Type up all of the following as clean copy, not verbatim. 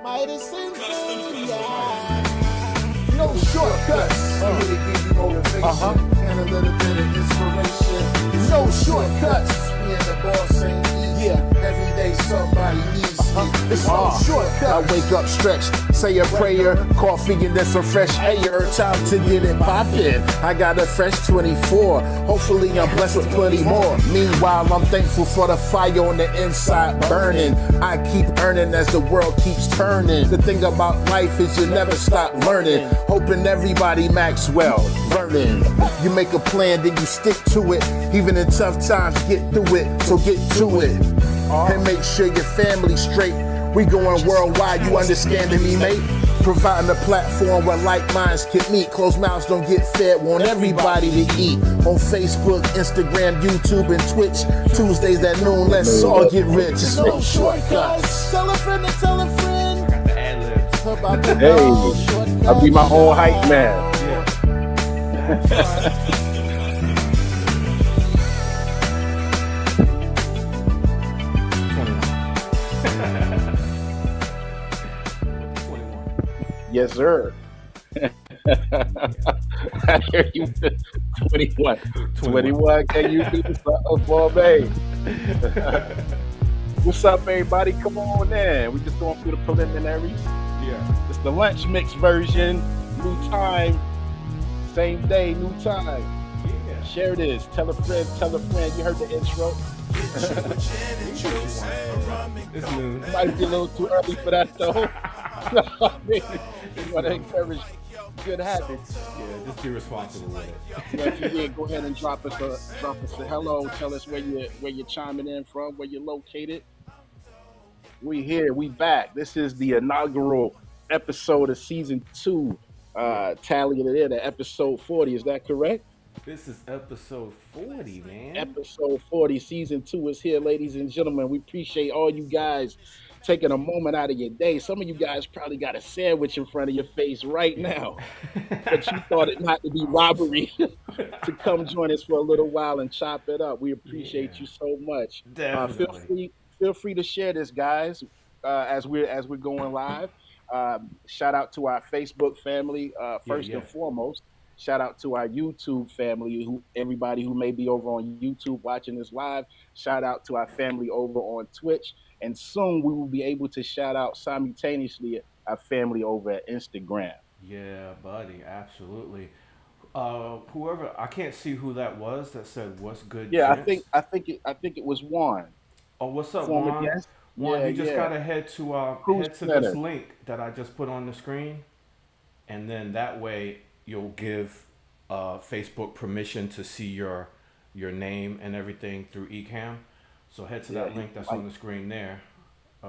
Mighty Symphony, no shortcuts. Here to give you motivation and a little bit of inspiration. No shortcuts. Being the boss ain't easy. Every day somebody needs me. It's no shortcuts. I wake up, stretch, say a prayer, coffee and then some fresh air. Time to get it poppin'. I got a fresh 24. Hopefully I'm blessed with plenty more. Meanwhile, I'm thankful for the fire on the inside burning. I keep earning as the world keeps turning. The thing about life is you never stop learning. Hoping everybody Maxwell, Vernon. You make a plan, then you stick to it. Even in tough times, get through it. So get to it. And make sure your family's straight. We going worldwide, you understanding me, mate? Providing a platform where like minds can meet. Closed mouths don't get fed, want everybody to eat. On Facebook, Instagram, YouTube, and Twitch. Tuesdays at noon, let's all get rich. It's no shortcuts. Tell a friend to tell a friend. Got the ad-libs. About the Hey, no shortcuts. I'll be my own hype man. Yes, sir. I hear you. 21. 21. Can you do something for me? What's up, everybody? Come on in. We just going through the preliminaries. Yeah. It's the lunch mix version. New time. Same day, new time. Yeah. Share this. Tell a friend. Tell a friend. You heard the intro. It's noon. Might be a little too early for that, though. We want to encourage good habits. Yeah, just be responsible with it. Yeah, if you did, go ahead and drop us a hello. Tell us where you're chiming in from, where you're located. We here, we back. This is the inaugural episode of season 2. Tallying it in at episode 40. Is that correct? This is episode 40, man. Episode 40, season 2 is here, ladies and gentlemen. We appreciate all you guys taking a moment out of your day. Some of you guys probably got a sandwich in front of your face right now, but you thought it not to be robbery to come join us for a little while and chop it up. We appreciate you so much. Definitely. Feel free to share this, guys, as we're going live. Shout out to our Facebook family first and foremost. Shout out to our YouTube family, everybody who may be over on YouTube watching this live. Shout out to our family over on Twitch. And soon we will be able to shout out simultaneously our family over at Instagram. Yeah, buddy, absolutely. Whoever, I can't see who that was that said what's good. Yeah, gents? I think it was Juan. Oh, what's up, Former Juan? guest. Juan, Yeah, you just yeah. gotta head to Cruise this Center. link that I just put on the screen, and then that way you'll give Facebook permission to see your name and everything through Ecamm. So head to that link that's on the screen there.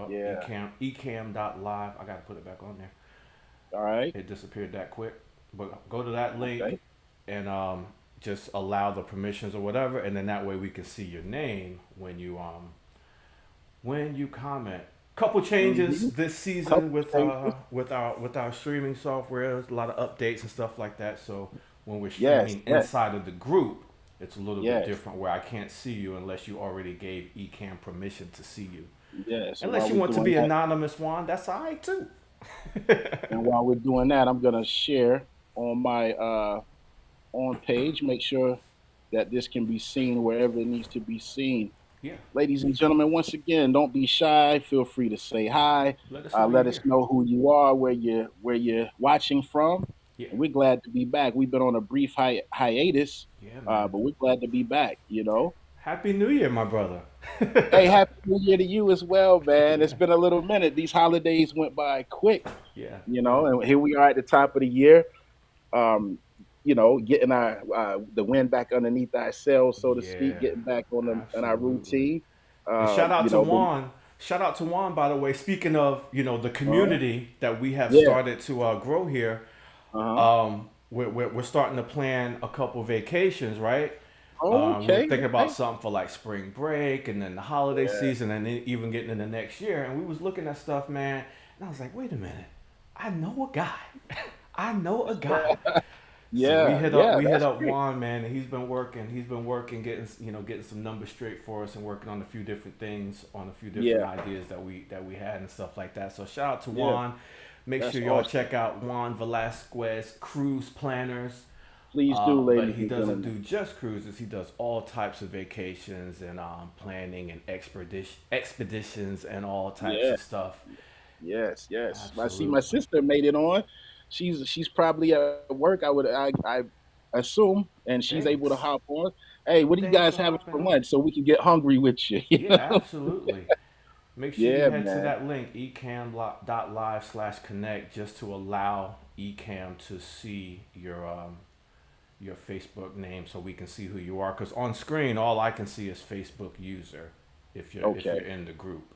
Yeah. Ecamm.live. I gotta put it back on there. All right. It disappeared that quick. But go to that link Okay. and just allow the permissions or whatever, and then that way we can see your name when you comment. Couple changes this season with our streaming software. There's a lot of updates and stuff like that. So when we're streaming inside of the group, it's a little bit different where I can't see you unless you already gave Ecamm permission to see you. Yes. Unless you want to be anonymous, Juan, that's all right too. And while we're doing that, I'm gonna share on my on page. Make sure that this can be seen wherever it needs to be seen. Yeah. Ladies and gentlemen, once again, don't be shy. Feel free to say hi. Let us know who you are, where you're watching from. Yeah. And we're glad to be back. We've been on a brief hiatus, but we're glad to be back. Happy New Year, my brother. Hey, happy New Year to you as well, man. It's been a little minute. These holidays went by quick. Yeah. And here we are at the top of the year. Getting the wind back underneath ourselves, so to speak, getting back on our routine. Shout out to Juan. Shout out to Juan, by the way. Speaking of, the community that we have started to grow here, we're starting to plan a couple vacations, right? We're thinking about something for like spring break and then the holiday season and then even getting into next year. And we was looking at stuff, man, and I was like, wait a minute, I know a guy. So we Yeah, hit up yeah, we hit that's up great. Juan, man, and he's been working getting some numbers straight for us and working on a few different things, on a few different Yeah, ideas that we had and stuff like that. So shout out to yeah, Juan. Make that's sure y'all awesome. check out Juan Velasquez Cruise Planners. Please do, But ladies he and doesn't gentlemen. do just cruises. He does all types of vacations and planning and expeditions and all types Yeah, of stuff. yes, yes. I see my Absolutely. sister made it on. She's probably at work. I assume, and she's able to Thanks. hop on. Hey, what are you Thanks guys for having hopping for on. lunch so we can get hungry with you? You Yeah, know? absolutely. Make sure you Yeah, head to man. that link, ecam.live/connect, just to allow Ecam to see your Facebook name so we can see who you are. Because on screen, all I can see is Facebook user if you're Okay. in the group.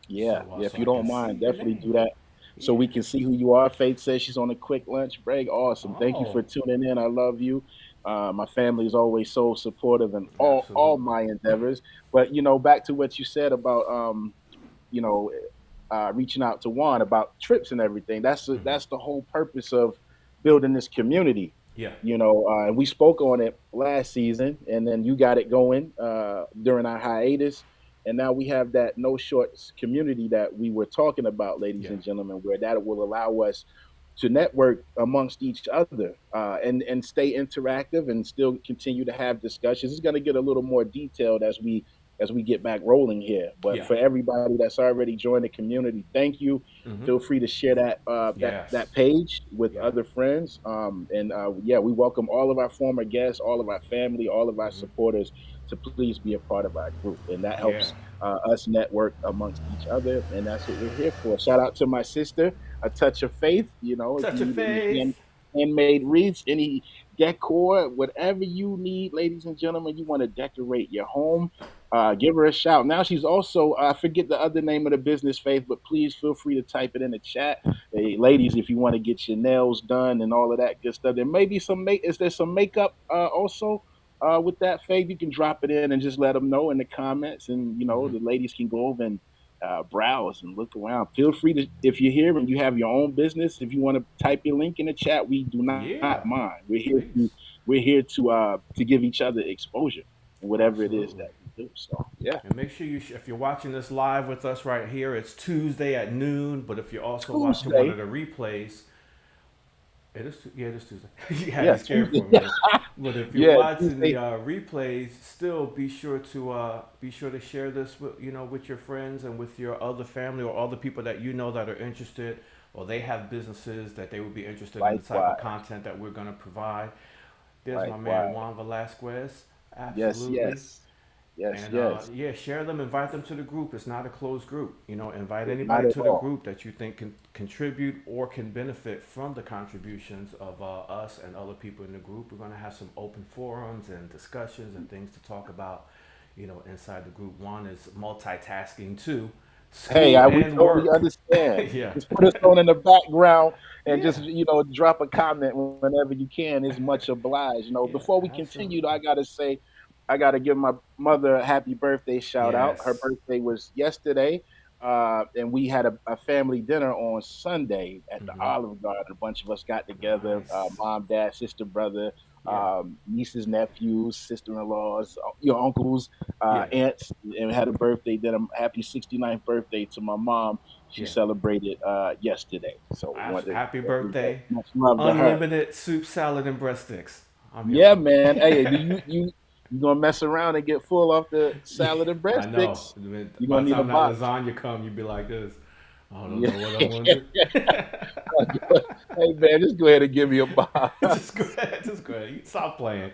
Yeah, yeah. If So you I can don't see mind, your definitely name. do that so we Yeah. can see who you are. Faith says she's on a quick lunch break. Awesome. Thank you for Oh, tuning in. I love you. My family is always so supportive in all absolutely. my endeavors. But back to what you said about you know, reaching out to Juan about trips and everything. Hmm. That's the whole purpose of building this community. Yeah. And we spoke on it last season, and then you got it going during our hiatus, and now we have that no shorts community that we were talking about, ladies Yeah. and gentlemen, where that will allow us to network amongst each other and stay interactive and still continue to have discussions. It's going to get a little more detailed as we get back rolling here. But Yeah. for everybody that's already joined the community, thank you. Hmm. Feel free to share that Yes. page with Yeah. other friends. And yeah, we welcome all of our former guests, all of our family, all of our Hmm. supporters to please be a part of our group, and that Yeah. helps us network amongst each other. And that's what we're here for. Shout out to my sister, A Touch of Faith. If you Touch of need any faith. handmade wreaths, any decor, whatever you need, ladies and gentlemen, you want to decorate your home, give her a shout. Now she's also, I forget the other name of the business, Faith, but please feel free to type it in the chat. Hey, ladies, if you want to get your nails done and all of that good stuff, there may be is there some makeup also with that, Faith? You can drop it in and just let them know in the comments, and Hmm. the ladies can go over and browse and look around. Feel free to, if you're here and you have your own business, if you want to type your link in the chat, we do not Yeah. mind. Please. We're here to give each other exposure in whatever it is Absolutely. that we do. So yeah, And make sure if you're watching this live with us right here, it's Tuesday at noon. But if you're also watching one of Tuesday. the replays, yeah, it is Tuesday. You had Yeah, me scared Tuesday. for a minute. But if you're Yeah, watching the Tuesday. replays, still be sure to share this with your friends and with your other family or other people that that are interested, or they have businesses that they would be interested in the type of Likewise. content that we're going to provide. There's my man Likewise. Juan Velasquez. Yes, Absolutely. yes. Yes, And yes. yeah, share them, invite them to the group. It's not a closed group. Invite Not anybody at to the all. group that you think can contribute or can benefit from the contributions of us and other people in the group. We're going to have some open forums and discussions and things to talk about, inside the group. One is multitasking too, Hey, school we and totally work. understand. Yeah. Just put us on in the background and just, Yeah. drop a comment whenever you can. Is much obliged. Yeah, Before we continue, though, absolutely. I gotta say, I gotta give my mother a happy birthday shout out. Her Yes. birthday was yesterday, and we had a family dinner on Sunday at the Hmm. Olive Garden. A bunch of us got together, Nice. mom, dad, sister, brother, Yeah. nieces, nephews, sister-in-laws, uncles, Yeah. aunts, and had a birthday dinner. Happy 69th birthday to my mom. She Yeah. celebrated yesterday. So want to Happy definitely birthday. much love to her. Unlimited soup, salad, and breast sticks. I'm here Yeah, for man. Hey, do it. you gonna mess around and get full off the Yeah, salad and I breast know. sticks? I mean, You're by gonna the need a time that box. lasagna come, you'd be like this. I don't Yeah. know what I want to Hey man, just go ahead and give me a box. do. Just go ahead. Just go ahead. You stop playing.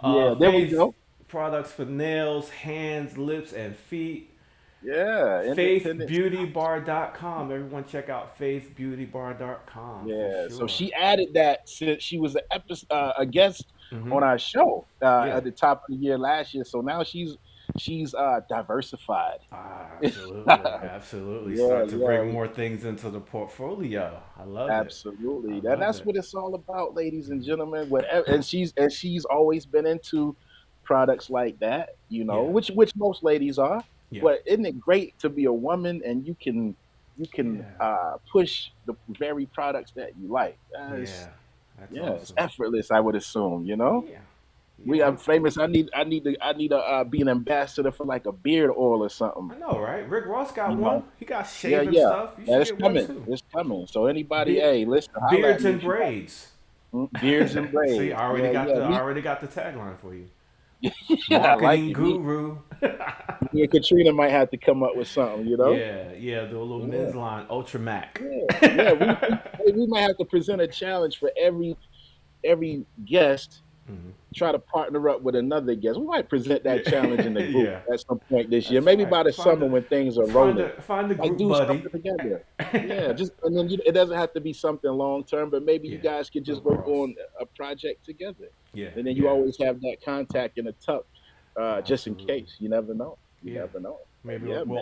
Yeah, there we Faith go. products for nails, hands, lips, and feet. Yeah, independent. FaithBeautyBar.com. Everyone check out FaithBeautyBar.com for Yeah, so sure. she added that since she was a guest Hmm. on our show Yeah. at the top of the year last year. So now she's diversified. Absolutely, absolutely. Yeah, Start to bring yeah, more things into the portfolio. I love it. I absolutely. love That's it. what it's all about, ladies and gentlemen. Whatever, and she's always been into products like that, Yeah, which most ladies are. yeah, But isn't it great to be a woman and you can yeah, push the very products that you like? yeah. That's Yeah, it's awesome. effortless. I would assume. You know, Yeah. we Yeah. are famous. I need to be an ambassador for like a beard oil or something. I know, right? Rick Ross got You know. one. He got Yeah, shaving yeah. stuff. You Yeah, should it's get one coming. too. It's coming. So anybody, Be- hey, listen, holla at beards me and if you got braids. beards and See, braids. Yeah, yeah. I already got the tagline for you. Yeah, I like Marketing it. guru. Me and Katrina might have to come up with something, you know? Yeah, yeah, do a little Yeah, men's line, Ultra Mac. yeah, yeah. We might have to present a challenge for every guest. Hmm. Try to partner up with another guest. We might present that challenge Yeah, in the group yeah, at some point this year. that's Maybe right. by the summer when things are rolling. Find a Like group do buddy. something together. Yeah, just and then it doesn't have to be something long term, but maybe you Yeah, guys could little just work cross. on a project together, Yeah, and then you yeah, always have that contact in the tuck, just in absolutely. case. You never know. You Yeah, never know. But maybe yeah, man. we'll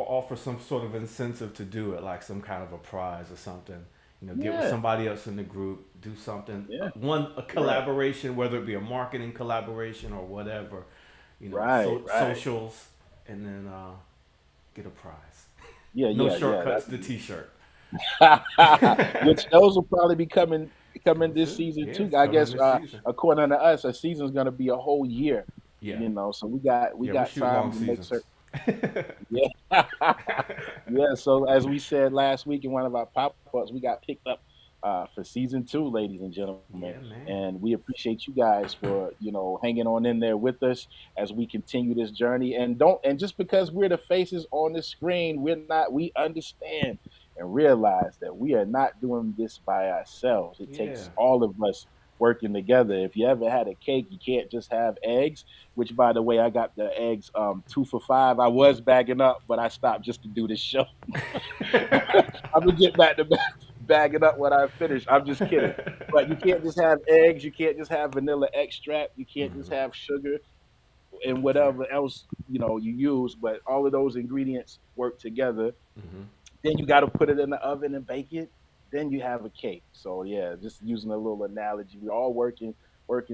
offer some sort of incentive to do it, like some kind of a prize or something. You know, get with Yeah, somebody else in the group, do something, yeah, a right, collaboration, whether it be a marketing collaboration or whatever. You know, right, right. socials, and then get a prize. Yeah, No yeah, yeah. shortcuts to T-shirt. Which those will probably be coming Coming this soon. season Yeah, too. it's I coming guess this season. according to us, a season's gonna be a whole year. Yeah, You know, so we yeah, we got shoot time long to make seasons. certain. Yeah, yeah. So as we said last week in one of our pop ups, we got picked up for season two, ladies and gentlemen, Yeah, man. and we appreciate you guys for hanging on in there with us as we continue this journey. And just because we're the faces on the screen, we're not. We understand and realize that we are not doing this by ourselves. It Yeah. takes all of us working together. If you ever had a cake, you can't just have eggs. Which, by the way, I got the eggs 2 for $5. I was bagging up, but I stopped just to do this show. I'm gonna get back to bagging up when I finish. I'm just kidding. But you can't just have eggs. You can't just have vanilla extract. You can't just Hmm. have sugar and That's right. whatever else you use. But all of those ingredients work together. Hmm. Then you got to put it in the oven and bake it. Then you have a cake. So yeah, just using a little analogy, we're all working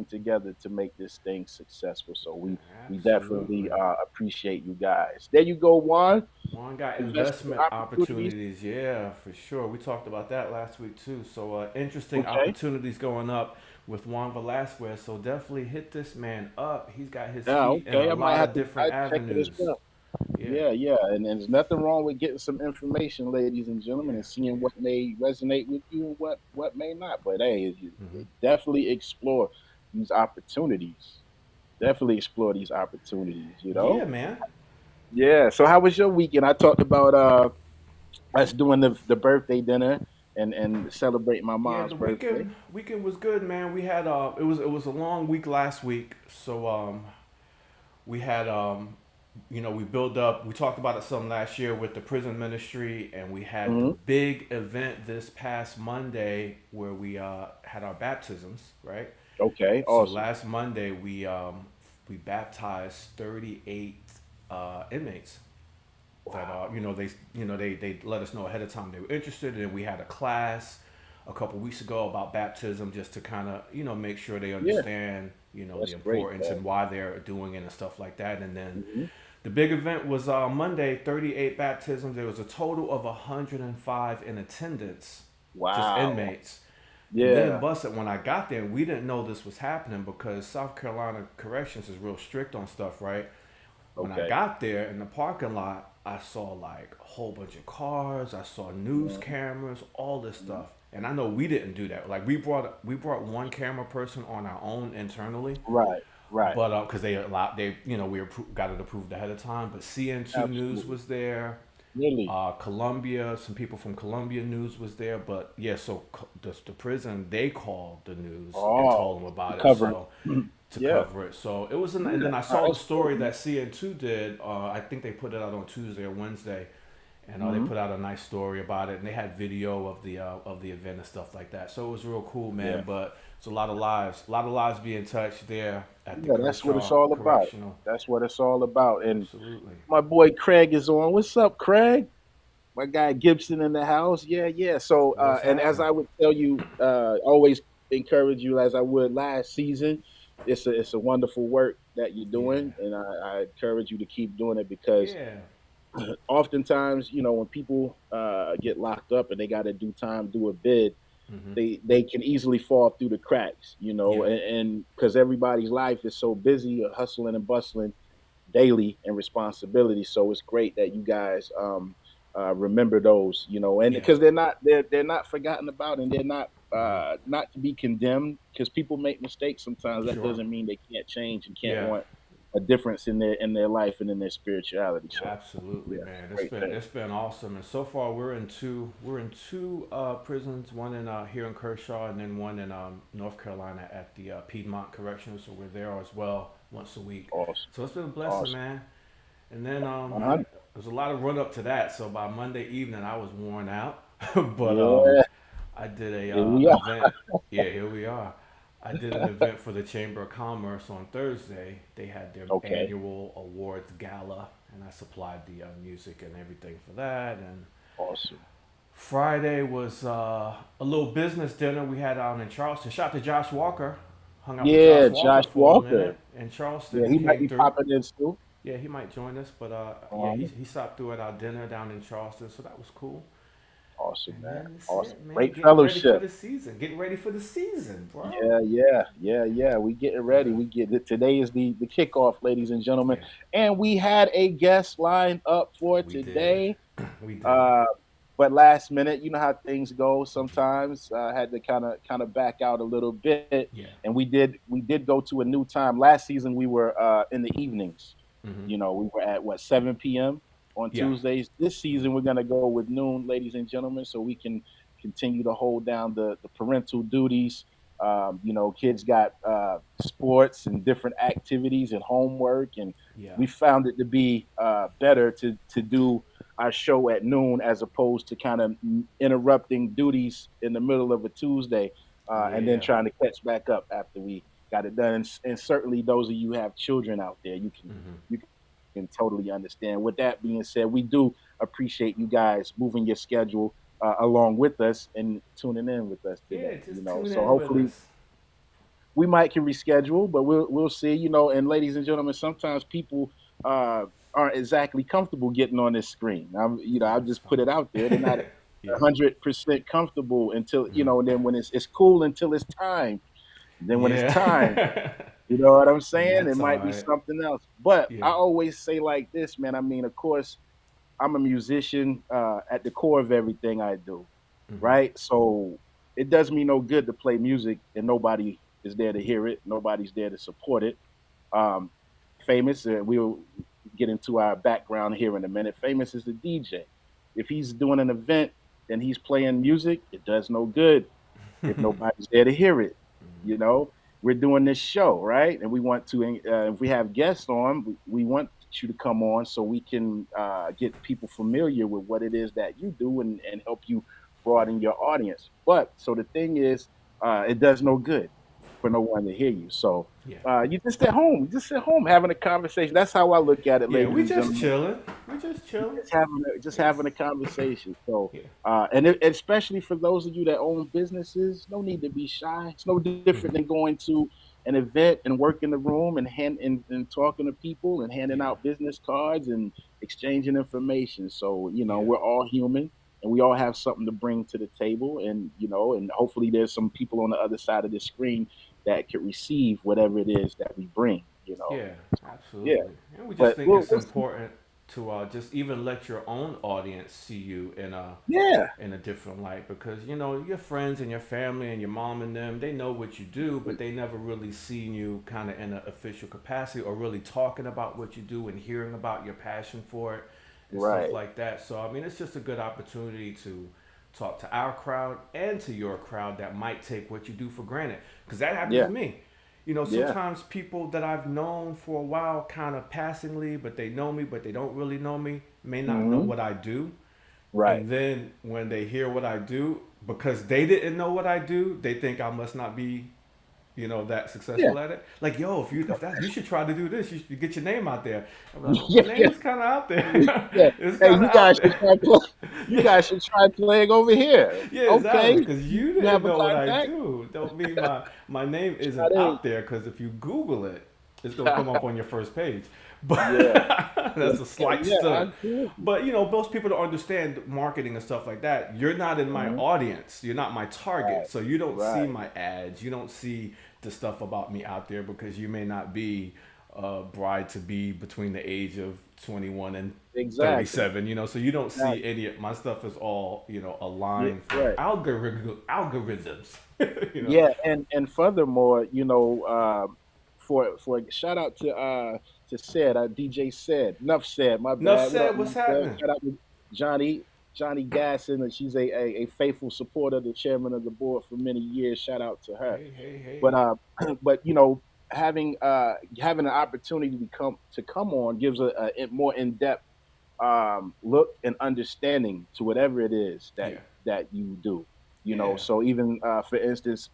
together to make this thing successful. So we definitely Absolutely. appreciate you guys. There you go, Juan. One got Investment investment opportunities. opportunities. Yeah, for sure. We talked about that last week too. So interesting Okay. opportunities going up with Juan Velasquez. So definitely hit this man up. He's got his Yeah. feet in Okay. a I might lot have of to different check it as avenues. well. Yeah, Yeah, yeah, and there's nothing wrong with getting some information, ladies and gentlemen, yeah. and seeing what may resonate with you and what may not. But hey, Hmm. definitely explore these opportunities. Definitely explore these opportunities. You Yeah, know. man. Yeah. So how was your weekend? I talked about us doing the birthday dinner and celebrating my Yeah, mom's the birthday. weekend was good, man. We had it was a long week last week, so we had we built up. We talked about it some last year with the prison ministry, and we had the Hmm. big event this past Monday where we had our baptisms, right? Okay. So Awesome. last Monday we baptized 38 inmates that Wow. they let us know ahead of time they were interested, and we had a class a couple weeks ago about baptism just to kind of make sure they Yeah. understand the That's great, importance man. and why they're doing it and stuff like that. And then Hmm. the big event was Monday, 38 baptisms. There was a total of 105 in attendance, just Wow. inmates. And then Yeah. busted when I got there, we didn't know this was happening because South Carolina corrections is real strict on stuff, right? When I Okay. got there in the parking lot, I saw like a whole bunch of cars. I saw news Mhm. cameras, all this Mhm. stuff. And I know we didn't do that. Like we brought one camera person on our own internally, Right. Right. but because we got it approved ahead of time. But CN2 News Absolutely. was there. Really. Columbia, some people from Columbia News was there, but yeah, so the prison they called the news and Oh, told them about it. covered. So to Yeah. cover it. So it was, and Yeah. then I No, saw the that's cool, story man. that CN2 did. I think they put it out on Tuesday or Wednesday, and they Hmm. put out a nice story about it, and they had video of the event and stuff like that. So it was real cool, Yeah. man. But it's a lot of lives being touched there at the Yeah, that's what it's Kershaw all about. Correctional. That's what it's all about. And Absolutely. my boy Craig is on. What's up, Craig? My guy Gibson in the house. Yeah, yeah. So, What's and as happening? I would tell you, always encourage you as I would last season. It's a wonderful work that you're Yeah. doing, and I encourage you to keep doing it because Yeah. oftentimes, when people get locked up and they got to do time, do a bid, they can easily fall through the cracks, Yeah. and because everybody's life is so busy, hustling and bustling daily and responsibility. So it's great that you guys remember those, and Yeah. because they're not forgotten about, and they're not Mm-hmm. not to be condemned, because people make mistakes sometimes. That Sure. doesn't mean they can't change and can't Yeah. want a difference in their life and in their spirituality. So Absolutely, yeah, man. great thing. It's been awesome, and so far we're in two prisons. One in here in Kershaw, and then one in North Carolina at the Piedmont Correctional. So we're there as well once a week. Awesome, So it's been a blessing, awesome. man. And then Uh-huh. there's a lot of run up to that. So by Monday evening, I was worn out, but Yeah, I did a here we are. event. Yeah, here we are. I did an event for the Chamber of Commerce on Thursday. They had their Okay, annual awards gala, and I supplied the music and everything for that. And awesome. Friday was a little business dinner we had out in Charleston. Shout out to Josh Walker. Hung out with Yeah, Josh Walker Josh for a Walker. minute in Charleston. Yeah, He he might came be through. popping in too. Yeah, he might join us, but yeah, Um, he stopped through at our dinner down in Charleston, so that was cool. awesome, And man. then that's Awesome. it, man. Great Getting ready for fellowship. the season. Getting ready for the season, bro. Yeah. We getting ready. Yeah, We get it. Today is the kickoff, ladies and gentlemen, yeah. and we had a guest lined up for We did. today. We did. Uh, but last minute, you know how things go. Sometimes had to kind of back out a little bit, Yeah. and we did go to a new time. Last season we were in the evenings. Hmm. We were at what 7 p.m. on Yeah. Tuesdays. This Hmm. season we're gonna go with noon, ladies and gentlemen, so we can continue to hold down the parental duties. Kids got sports and different activities and homework, and Yeah. we found it to be better to do our show at noon as opposed to kind of interrupting duties in the middle of a Tuesday, and then Yeah. trying to catch back up after we got it done. And certainly those of you who have children out there, Hmm. you can totally understand. With that being said, we do appreciate you guys moving your schedule along with us and tuning in with us Yeah. today. Just tune So in with hopefully us. we might can reschedule, but we'll see. And ladies and gentlemen, sometimes people aren't exactly comfortable getting on this screen. I'll That's just put it out there. They're not fine. Yeah. 100% comfortable until Hmm. and then when it's cool until it's time. Then when it's time, Yeah. you know what I'm And saying? It that's all might be right. something else. But I Yeah. always say like this, man. I mean, of course, I'm a musician at the core of everything I do, Hmm. right? So it does me no good to play music and nobody is there to hear it. Nobody's there to support it. Um, Famous, we'll get into our background here in a minute. Famous is the DJ. If he's doing an event and he's playing music, it does no good if nobody's there to hear it. Hmm. You know, we're doing this show, right? And we want to, if we have guests on, we want you to come on so we can get people familiar with what it is that you do and help you broaden your audience. But so the thing is, it does no good for no one to hear you. So Yeah. you just at home having a conversation. That's how I look at it, Yeah. ladies We and just gentlemen. chilling. We just chilling. Just Yes. having a conversation. So, Yeah. especially for those of you that own businesses, no need to be shy. It's no different Hmm. than going to an event and work in the room and talking to people and handing Yeah. out business cards and exchanging information. So, Yeah. we're all human and we all have something to bring to the table. And, and hopefully there's some people on the other side of the screen that could receive whatever it is that we bring. Yeah, Yeah. absolutely. And we just But think we'll, it's we'll see. important to just even let your own audience see you Yeah. in a different light because your friends and your family and your mom and them they know what you do but they never really seen you kind of in an official capacity or really talking about what you do and hearing about your passion for it and stuff Right. like that. So I mean it's just a good opportunity to talk to our crowd and to your crowd that might take what you do for granted because that happens Yeah. to me. Yeah. Sometimes people that I've known for a while, kind of passingly, but they know me, but they don't really know me, may not know Hmm. what I do. Right. And then when they hear what I do, because they didn't know what I do, they think I must not be, that Yeah. successful at it. Like, yo, if that you should try to do this, you should get your name out there. I'm like, well, my Yeah, name yeah, is kind of out there. yeah. It's Hey, kind of out there. you Yeah. guys should try playing over here. Yeah, exactly. Okay, Because you you have didn't a know what I contact. do. Don't mean my name Try isn't to. out there. Because if you Google it, it's gonna come up on your first page. but that's a slight Yeah, I stunt. agree with you. But most people don't understand marketing and stuff like that. You're not in my audience. You're not my target, so you don't see Right. my ads. You don't see the stuff about me out there because you may not be a bride to be between the age of 21 and Exactly. 37. So you don't see Exactly. any of my stuff is all aligned for Right. algorithms. Yeah, and furthermore, for shout out to said DJ said enough said, my Enough bad. What up, said. Nuff What's said? happening? Shout out to Johnny Gasson, and she's a faithful supporter, the chairman of the board for many years. Shout out to her. Hey, hey, hey. But but having an opportunity to come on gives a more in depth look and understanding to whatever it is that Yeah. that you do. Yeah. So even for instance,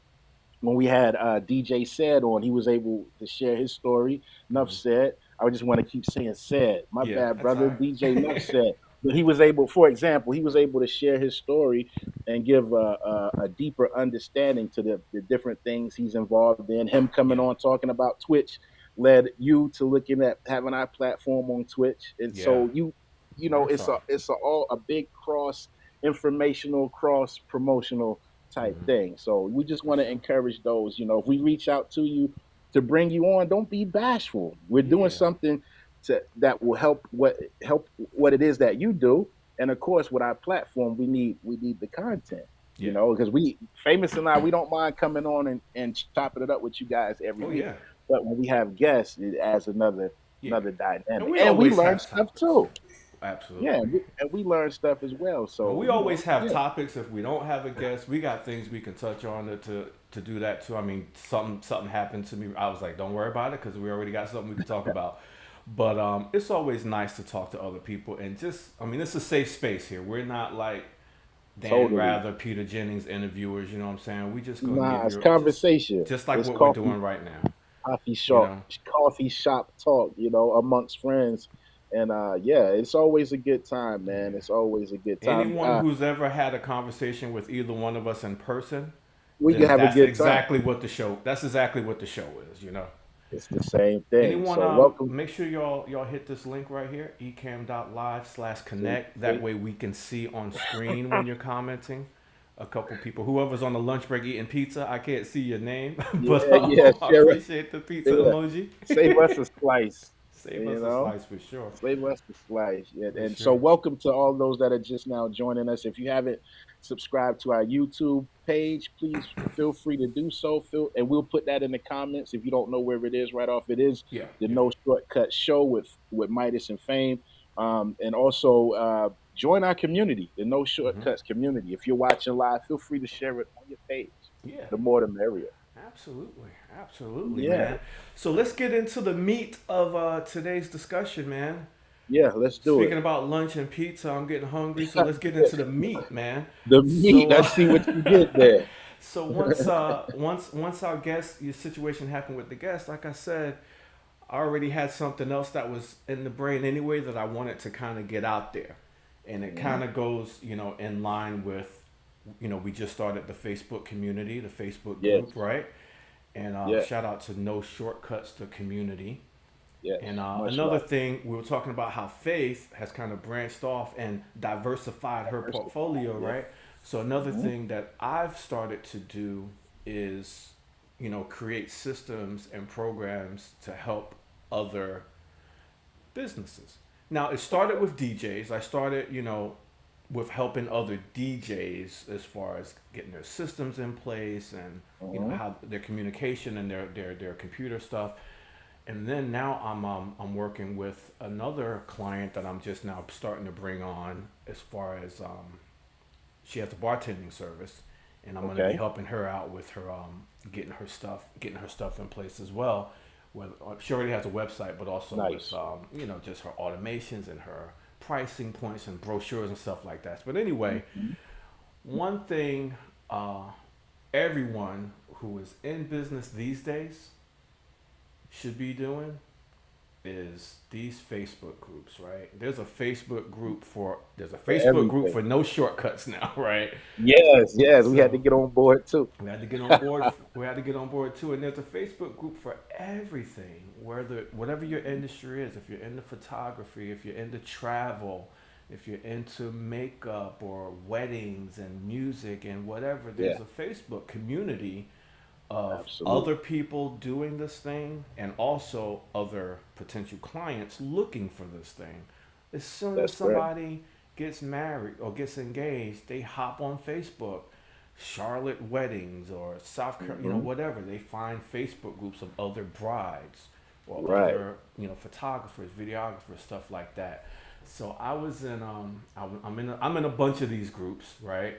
when we had DJ said on, he was able to share his story. Nuff said, I just want to keep saying said. My Yeah, bad, that's brother. all right. DJ Nuff said. But he was able, for example, he was able to share his story and give a deeper understanding to the different things he's involved in. Him coming Yeah. on talking about Twitch led you to looking at having our platform on Twitch, and Yeah. so That's it's all. a big cross informational, cross promotional type thing. So we just want to Sure. encourage those, if we reach out to you to bring you on, don't be bashful. We're doing Yeah. something that will help what it is that you do. And of course, with our platform, we need the content. Yeah. Because we famous and I, we don't mind coming on and chopping it up with you guys every Oh week. yeah. But when we have guests, it adds another Yeah. dynamic. we And we always learn have stuff topics. too. Absolutely. Yeah, and we learn stuff as well. So And we always have yeah. topics. If we don't have a guest, we got things we can touch on to do that too. I mean, something happened to me. I was like, don't worry about it because we already got something we can talk about. But it's always nice to talk to other people and it's a safe space here. We're not like Dan Totally. Rather, Peter Jennings interviewers. You know what I'm saying? We just gonna Nah, give it's you conversation. just like It's what we're coffee, doing right now. coffee You shop, know. coffee shop talk. Amongst friends, and yeah, it's always a good time, man. It's always a good time. Anyone who's ever had a conversation with either one of us in person, We can then have a that's good time. exactly what the show. That's exactly what the show is. It's the same thing. Anyone, So welcome. make sure y'all hit this link right here, ecam.live/connect. That way we can see on screen when you're commenting. A couple people, whoever's on the lunch break eating pizza, I can't see your name, but Yeah, I share it. appreciate the pizza Yeah. emoji. Save us a slice. Save us a slice for sure. Save us the slice. Yeah. For And so sure. welcome to all those that are just now joining us. If you haven't subscribed to our YouTube page, please feel free to do so. And we'll put that in the comments if you don't know where it is right off. It is Yeah. the No Shortcut Show with Midas and Fame. And also join our community, the No Shortcuts community. If you're watching live, feel free to share it on your page. Yeah. The more the merrier. Absolutely, Yeah. man. So let's get into the meat of today's discussion, man. Yeah, let's do Speaking it. about lunch and pizza, I'm getting hungry, so let's get into the meat, man. The meat. So, Let's see what you did there. So once our guest, your situation happened with the guest, like I said, I already had something else that was in the brain anyway that I wanted to kind of get out there, and it kind of goes, in line with, we just started the Facebook community, the Facebook group, Yes. right? And Yeah. shout out to No Shortcuts to community. Yes. And Much another love. thing, we were talking about how Faith has kind of branched off and diversified her portfolio, yeah. right? So another thing that I've started to do is, create systems and programs to help other businesses. Now, it started with DJs. I started, with helping other DJs as far as getting their systems in place and, how their communication and their computer stuff. And then now I'm working with another client that I'm just now starting to bring on as far as she has a bartending service, and I'm going to be Okay. helping her out with her getting her stuff in place as well. She already has a website, but also Nice. with just her automations and her pricing points and brochures and stuff like that. But anyway, one thing everyone who is in business these days should be doing is these Facebook groups, right? There's a Facebook group for everything. no shortcuts now, right? Yes, yes, we had to So get on board too. we had to get on board. We had to get on board too, and there's a Facebook group for everything, whatever your industry is. If you're into photography, if you're into travel, if you're into makeup or weddings and music and whatever, there's Yeah, a Facebook community of absolutely. other people doing this thing and also other potential clients looking for this thing. As soon as That's correct. somebody gets married or gets engaged, they hop on Facebook, Charlotte weddings or South Carolina, Hmm. whatever. They find Facebook groups of other brides or Right. other, photographers, videographers, stuff like that. So I was in, I'm in a bunch of these groups, right?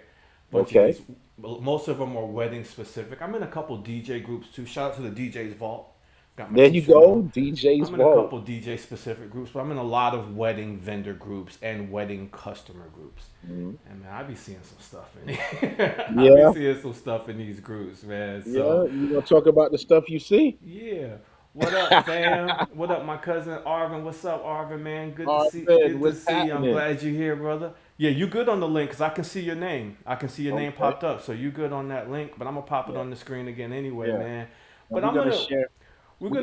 Bunch of Okay. these, most of them are wedding specific. I'm in a couple DJ groups too. Shout out to the DJ's Vault. Got my There you T-shirt go, on. DJ's I'm in a Vault. couple DJ specific groups, but I'm in a lot of wedding vendor groups and wedding customer groups. Mhm. And man, I be seeing some stuff in here. I be Yeah, seeing some stuff in these groups, man. yeah. So You gonna talk about the stuff you see? yeah. What up, fam? What up, my cousin Arvin? What's up, Arvin, man? Arvin, Good to what's see you. I'm happening? glad you're here, brother. Yeah, you good on the link because I can see your name. I can see your name Okay. popped up, so you good on that link. But I'm gonna pop it Yeah, on the screen again anyway, yeah. man. And But we're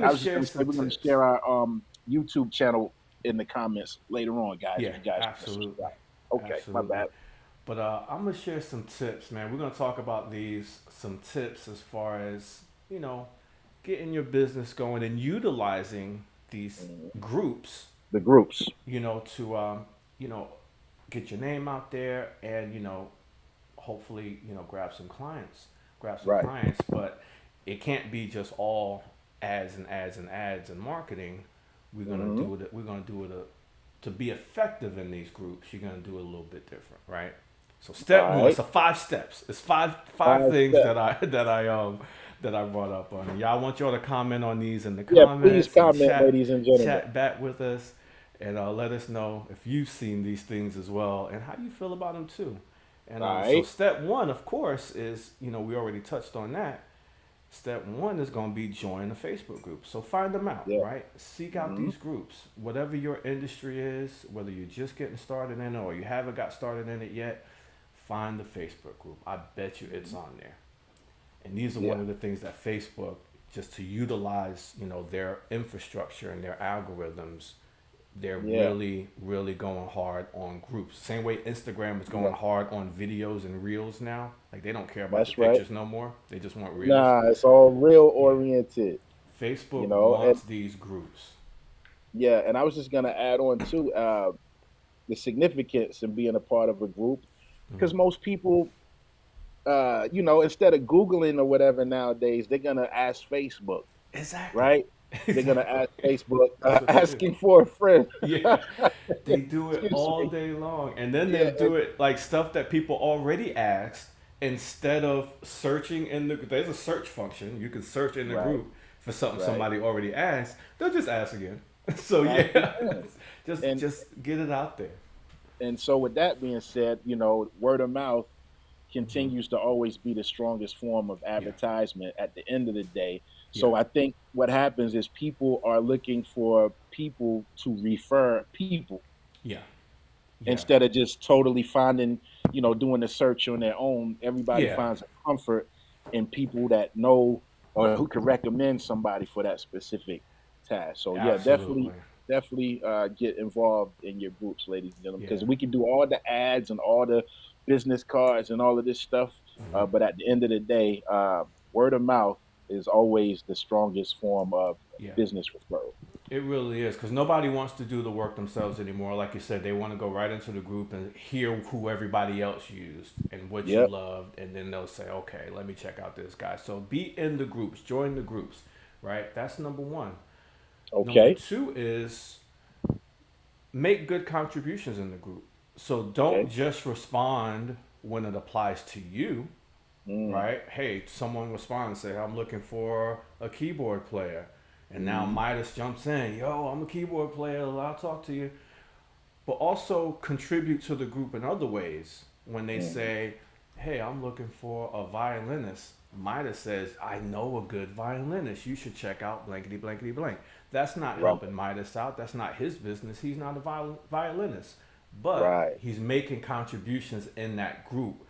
I gonna was just share gonna say some we're gonna tips. share our YouTube channel in the comments later on, guys. If Yeah, you guys want to absolutely, subscribe. Okay, my absolutely. bad. But I'm gonna share some tips, man. We're gonna talk about some tips as far as getting your business going and utilizing these Mhm. groups, The groups. to you know, get your name out there and hopefully grab some clients, Right. But it can't be just all ads and ads and ads and marketing. We're gonna Hmm. do it. We're gonna do it to be effective in these groups. You're gonna do it a little bit different, right? So step All one. right. So 5 steps. It's five 5 steps. things that I brought up on. Y'all, I want y'all to comment on these in the Yeah, please comments and comment, ladies and gentlemen. chat back with us, and let us know if you've seen these things as well and how you feel about them too. And All so right. step one, of course, is we already touched on that. Step one is going to be join the Facebook group. So find them out, Yeah. right? Seek out Hmm. these groups, whatever your industry is, whether you're just getting started in it or you haven't got started in it yet. Find the Facebook group. I bet you it's on there. And these are one Yeah. of the things that Facebook, just to utilize, their infrastructure and their algorithms, they're Yeah. really, really going hard on groups. Same way Instagram is Yeah. going hard on videos and reels now. Like they don't care about the That's right. pictures no more. They just want reels. Nah, it's all real Yeah. oriented, you Facebook know. And wants these groups. yeah, and I was just gonna add on to the significance in being a part of a group, because Mhm. most people, instead of Googling or whatever nowadays, they're gonna ask Facebook, Exactly. right? They're gonna Exactly. ask Facebook, That's what they do. asking for a friend. Yeah, they do it Excuse all me. day long, and then Yeah, they'll do it like stuff that people already asked. Instead of searching there's a search function. You can search in the right, group for something right. somebody already asked. They'll just ask again. So Ask yeah, again. just And just get it out there. so with that being said, word of mouth Hmm. continues to always be the strongest form of Yeah, advertisement at the end of the day. yeah, So I think what happens is people are looking for people to refer people yeah, yeah, instead of just totally finding, doing the search on their own. Everybody yeah. finds a comfort in people that know or who can recommend somebody for that specific task. So yeah, Absolutely. definitely get involved in your groups, ladies and gentlemen, because Yeah. we can do all the ads and all the business cards and all of this stuff, Hmm. but at the end of the day, word of mouth is always the strongest form of Yeah. business referral. It really is because nobody wants to do the work themselves anymore. Like you said, they want to go right into the group and hear who everybody else used and what you Yep. loved, and then they'll say, "Okay, let me check out this guy." So be in the groups, join the groups, right? That's number one. Number Okay. two is make good contributions in the group. So don't Okay. just respond when it applies to you, Mm, right? Hey, someone responds and say, I'm looking for a keyboard player. And now mm, Midas jumps in, yo, I'm a keyboard player, I'll talk to you. But also contribute to the group in other ways. When they mm, say, hey, I'm looking for a violinist, Midas says, I know a good violinist. You should check out blankety blankety blank. That's not Right. helping Midas out. That's not his business. He's not a violinist. But Right. he's making contributions in that group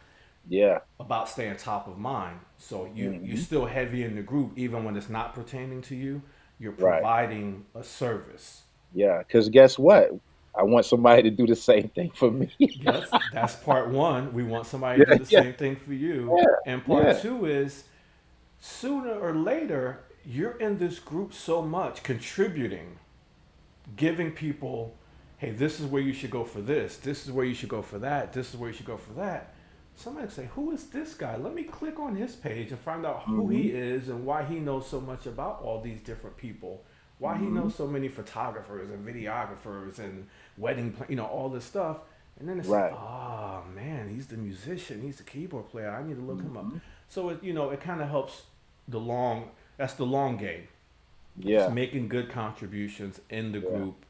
Yeah. about staying top of mind. So you're Mm-hmm. still heavy in the group, even when it's not pertaining to you. You're Right. providing a service. Yeah. Because guess what? I want somebody to do the same thing for me. Yes, that's part one. We want somebody to do the Yeah. same thing for you. Yeah. And part Yeah. two is sooner or later, you're in this group so much, contributing, giving people, hey, this is where you should go for this. This is where you should go for that. This is where you should go for that. Somebody say, who is this guy? Let me click on his page and find out who he is and why he knows so much about all these different people. Why he knows so many photographers and videographers and all this stuff. And then it's Right. like, oh man, he's the musician. He's the keyboard player. I need to look him up. So it kind of helps that's the long game. Yeah. Just making good contributions in the group,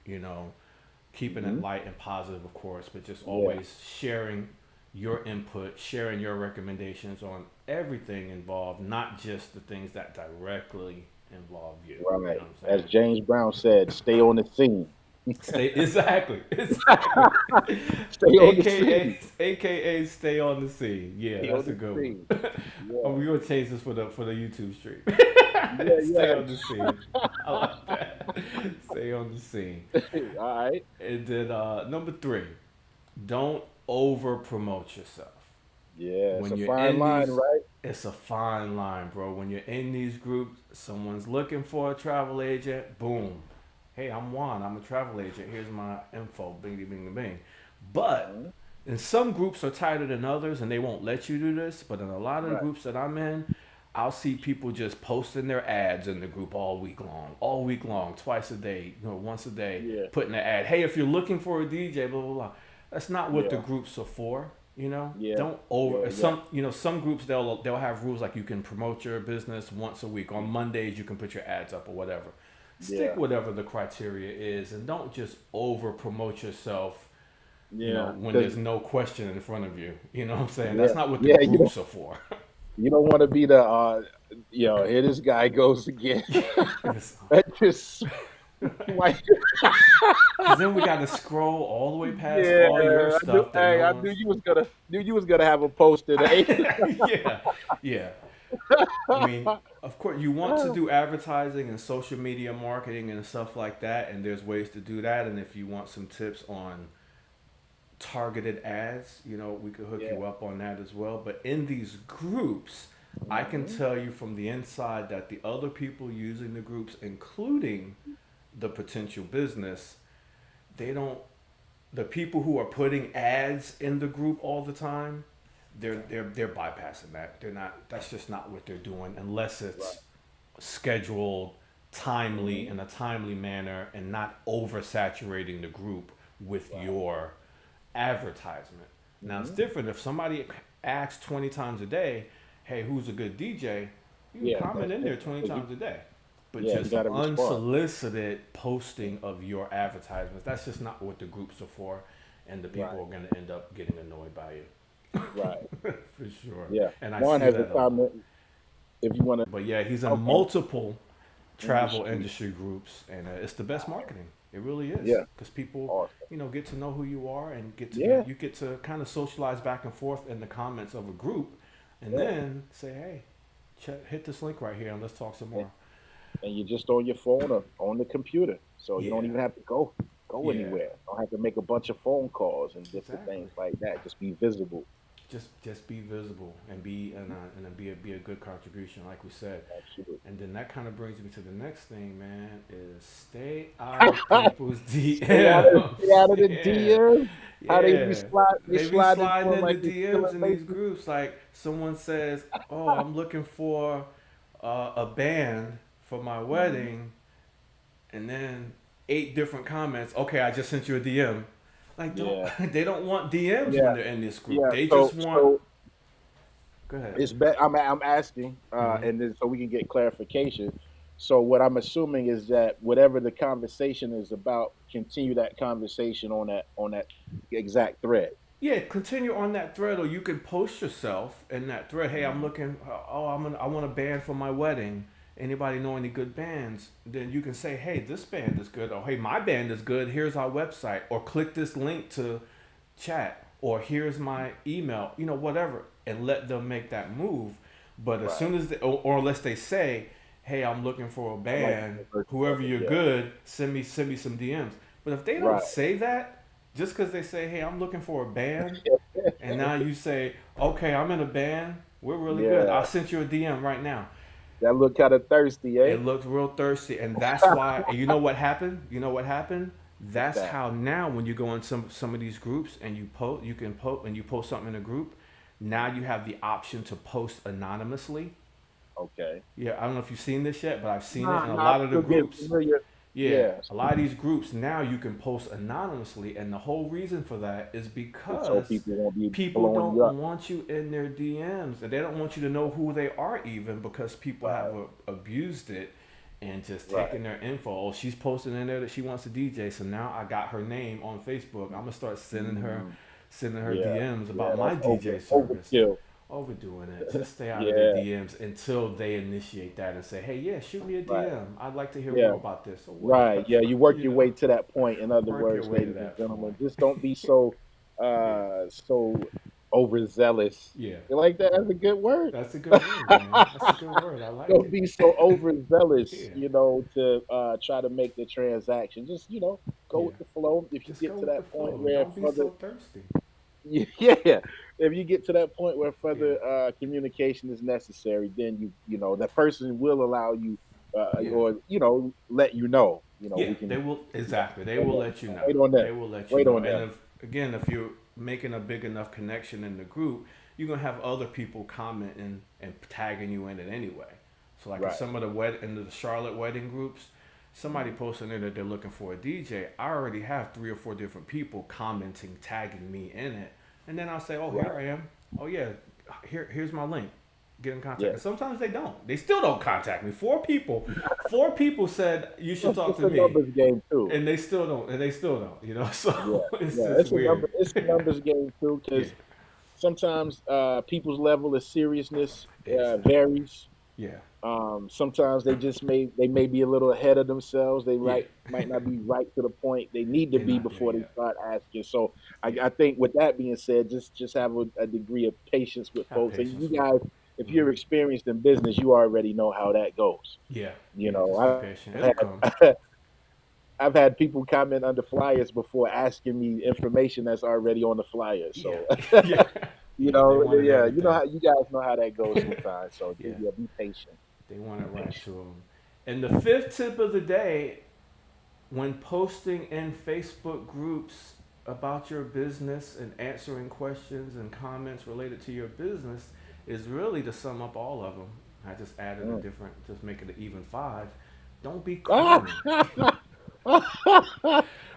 keeping it light and positive, of course, but just always sharing your input, sharing your recommendations on everything involved, not just the things that directly involve you. You know Right. what I'm saying? As James Brown said, stay on the scene. Exactly. Stay on the scene. AKA stay on the scene. Yeah, Stay that's on a the good scene. one. Yeah. Oh, we're gonna change this for the YouTube stream. Yeah, Stay yeah. on the scene. I like that. Stay on the scene. All right. And then number 3, don't over promote yourself. Yeah. When It's a you're fine in line, these- right? It's a fine line, bro. When you're in these groups, someone's looking for a travel agent. Boom. Hey, I'm Juan. I'm a travel agent. Here's my info. Bing, bing, bing. But and some groups are tighter than others, and they won't let you do this. But in a lot of the Right. groups that I'm in, I'll see people just posting their ads in the group all week long, twice a day, once a day, Yeah. putting an ad. Hey, if you're looking for a DJ, blah blah blah. That's not what the Yeah. groups are for. Yeah. Don't over Yeah. some groups they'll have rules like you can promote your business once a week. On Mondays you can put your ads up or whatever. Stick Yeah. whatever the criteria is, and don't just over promote yourself. Yeah. When 'Cause there's no question in front of you. You know what I'm saying? That's Yeah. not what the Yeah, you groups are for. you don't want to be the, here this guy goes again. That just, like, Because then we got to scroll all the way past all your yeah. stuff. I knew you was gonna have a post today. yeah. I mean, of course, you want to do advertising and social media marketing and stuff like that, and there's ways to do that. And if you want some tips on targeted ads, we could hook you up on that as well. But in these groups, I can tell you from the inside that the other people using the groups, including the potential business, the people who are putting ads in the group all the time, they're bypassing that. That's just not what they're doing unless it's scheduled timely in a timely manner and not oversaturating the group with your advertisement. Now it's different if somebody asks 20 times a day, hey, who's a good DJ? You can Yeah, comment that's in there different. 20 times a day. But Yeah, you just gotta respond. unsolicited posting of your advertisements, that's just not what the groups are for. And the people Right. are going to end up getting annoyed by you. Right. For sure. Yeah. And I Juan see has a that a lot. comment. If you want to, But yeah, he's in Okay. multiple travel industry groups, and it's the best marketing. It really is. Yeah. Because people, Awesome. get to know who you are and Yeah. you get to kind of socialize back and forth in the comments of a group, and Yeah. then say, hey, hit this link right here and let's talk some more. and you're just on your phone or on the computer, so you don't Yeah. even have to go Yeah. anywhere. Don't have to make a bunch of phone calls and different Exactly. things like that. Just be visible. Just be visible and be a good contribution, like we said. Absolutely. And then that kind of brings me to the next thing, man, is stay out of people's DMs. Stay out of the Yeah. DMs. How they Yeah. be sliding? They be slide sliding in like the they DMs still in these groups. Like someone says, "Oh, I'm looking for a band for my wedding," and then 8 different comments. Okay, I just sent you a DM. Like, they don't want DMs Yeah. when they're in this group. Yeah, They so- just want. so Go ahead. it's I'm asking, and then so we can get clarification. So what I'm assuming is that whatever the conversation is about, continue that conversation on that exact thread. Yeah, continue on that thread, or you can post yourself in that thread. Hey, I'm looking. I want a band for my wedding. Anybody know any good bands? Then you can say, hey, this band is good, or hey, my band is good. Here's our website, or click this link to chat, or here's my email. Whatever, and let them make that move. But as soon as or unless they say, hey, I'm looking for a band. Whoever you're good, send me some DMs. But if they don't say that, just because they say, hey, I'm looking for a band, and now you say, okay, I'm in a band, we're really good. I sent you a DM right now. That looked kind of thirsty, eh? It looked real thirsty, and that's why. You know what happened? That's how now when you go in some of these groups and you post something in a group, now you have the option to post anonymously. Okay. Yeah, I don't know if you've seen this yet, but I've seen it in a lot of the groups. Yeah, a lot of these groups now you can post anonymously, and the whole reason for that is because people don't want you in their DMs, and they don't want you to know who they are, even because people have abused it and just taking their info. Oh, she's posting in there that she wants a DJ, so now I got her name on Facebook. I'm gonna start sending her DMs about my DJ service. Overdoing it. Just stay out of their DMs until they initiate that and say, hey, yeah, shoot me a DM. I'd like to hear more about this. Right. Yeah, you work your way to that point. In other words, ladies and gentlemen, just don't be so overzealous. Yeah. You like that? That's a good word. That's a good word, man. That's a good word. I like it. Don't be so overzealous, to try to make the transaction. Just, go with the flow. If you get to that point where don't be so thirsty. Yeah, if you get to that point where further communication is necessary, then that person will allow you, or let you know. They will exactly. They will let you know. Wait on that. They will let you know. And if you're making a big enough connection in the group, you're gonna have other people commenting and tagging you in it anyway. So like in some of the Charlotte wedding groups, somebody posting there that they're looking for a DJ. I already have 3 or 4 different people commenting, tagging me in it, and then I'll say, "Oh, here I am. Oh yeah, here's my link. Get in contact." Yeah. And sometimes they don't. They still don't contact me. 4 people said you should talk to me. It's a numbers game too, and they still don't. So it's weird. It's a numbers game too, because sometimes people's level of seriousness varies. Yeah. Sometimes they may be a little ahead of themselves. They might not be right to the point they need to be before they start asking. So I think with that being said, just have a degree of patience with folks. And you guys, if you're experienced in business, you already know how that goes. Yeah. I've had people comment under flyers before asking me information that's already on the flyer. So you know how you guys know how that goes sometimes. So be patient. They want it right to them. And the 5th tip of the day, when posting in Facebook groups about your business and answering questions and comments related to your business, is really to sum up all of them. I just added just make it an even 5. Don't be corny. I'm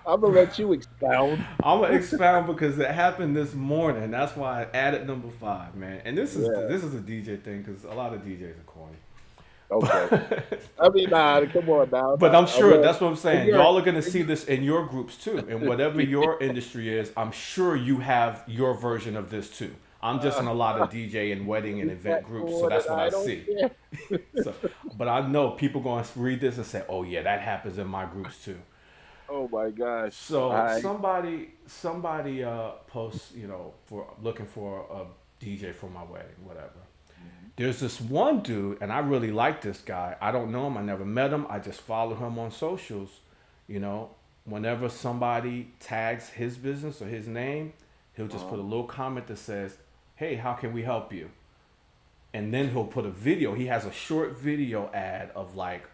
gonna let you expound. I'm gonna expound because it happened this morning. That's why I added number 5, man. And this is a DJ thing, because a lot of DJs are corny. Okay. I mean, come on now. But I'm sure that's what I'm saying. Y'all are gonna see this in your groups too, and whatever your industry is, I'm sure you have your version of this too. I'm just in a lot of DJ and wedding and event groups, so that's what I see. But I know people gonna read this and say, "Oh yeah, that happens in my groups too." Oh my gosh. So somebody posts, for looking for a DJ for my wedding, whatever. There's this one dude, and I really like this guy. I don't know him. I never met him. I just follow him on socials. Whenever somebody tags his business or his name, he'll just put a little comment that says, "Hey, how can we help you?" And then he'll put a video. He has a short video ad of like